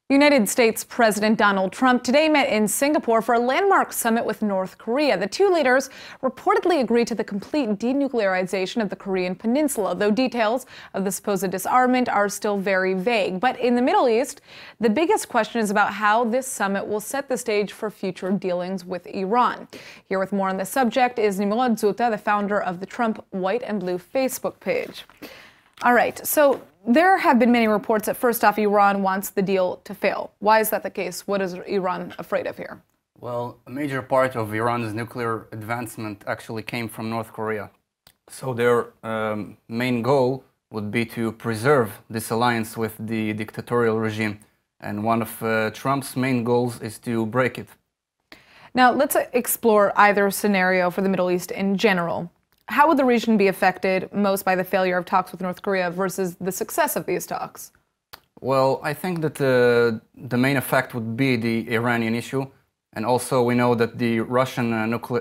United States President Donald Trump today met in Singapore for a landmark summit with North Korea. The two leaders reportedly agreed to the complete denuclearization of the Korean peninsula, though details of the supposed disarmament are still very vague. But in the Middle East, the biggest question is about how this summit will set the stage for future dealings with Iran. Here with more on the subject is Nimrod Zuta, the founder of the Trump White and Blue Facebook page. All right, so there have been many reports that first off, Iran wants the deal to fail. Why is that the case? What is Iran afraid of here? Well, a major part of Iran's nuclear advancement actually came from North Korea. So their main goal would be to preserve this alliance with the dictatorial regime. And one of Trump's main goals is to break it. Now, let's explore either scenario for the Middle East in general. How would the region be affected most by the failure of talks with North Korea versus the success of these talks? Well, I think that the main effect would be the Iranian issue, and also we know that the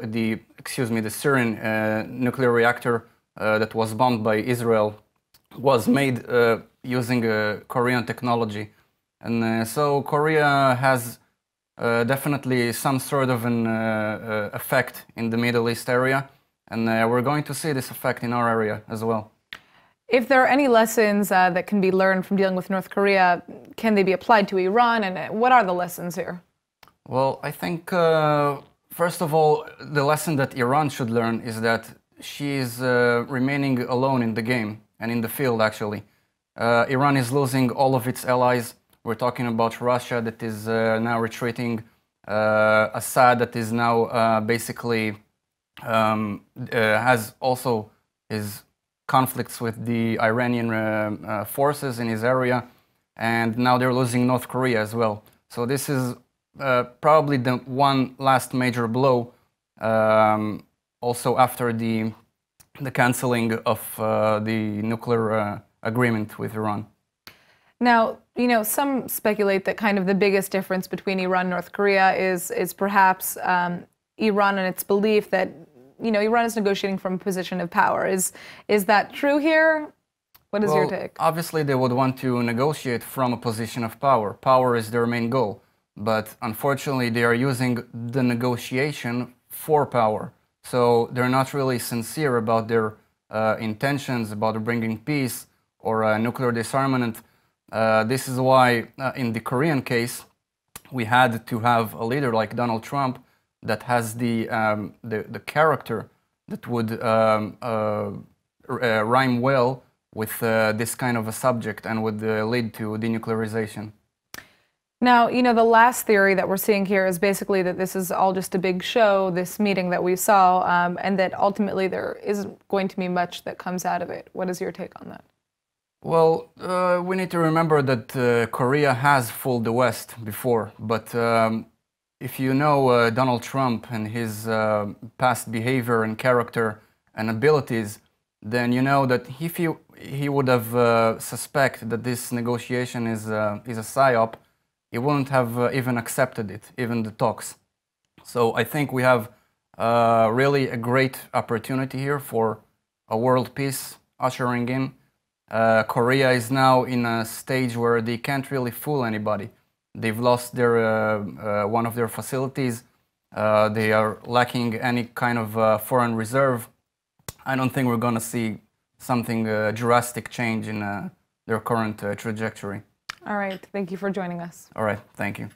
the Syrian nuclear reactor that was bombed by Israel was made using Korean technology, and so Korea has definitely some sort of an effect in the Middle East area. And we're going to see this effect in our area as well. If there are any lessons that can be learned from dealing with North Korea, can they be applied to Iran? And what are the lessons here? Well, I think, first of all, the lesson that Iran should learn is that she is remaining alone in the game and in the field, actually. Iran is losing all of its allies. We're talking about Russia that is now retreating, Assad that is now basically has also his conflicts with the Iranian forces in his area, and now they're losing North Korea as well. So this is probably the one last major blow, also after the canceling of the nuclear agreement with Iran. Now, you know, some speculate that kind of the biggest difference between Iran and North Korea is perhaps Iran and its belief that, you know, Iran is negotiating from a position of power. Is that true here? What is your take? Obviously, they would want to negotiate from a position of power. Power is their main goal. But unfortunately, they are using the negotiation for power. So they're not really sincere about their intentions about bringing peace or nuclear disarmament. This is why, in the Korean case, we had to have a leader like Donald Trump that has the character that would rhyme well with this kind of a subject and would lead to denuclearization. Now, you know, the last theory that we're seeing here is basically that this is all just a big show, this meeting that we saw, and that ultimately there isn't going to be much that comes out of it. What is your take on that? Well, we need to remember that Korea has fooled the West before, but if you know Donald Trump and his past behavior and character and abilities, then you know that if he would have suspected that this negotiation is a psyop, he wouldn't have even accepted it, even the talks. So I think we have really a great opportunity here for a world peace ushering in. Korea is now in a stage where they can't really fool anybody. They've lost their one of their facilities. They are lacking any kind of foreign reserve. I don't think we're going to see something drastic change in their current trajectory. All right. Thank you for joining us. All right. Thank you.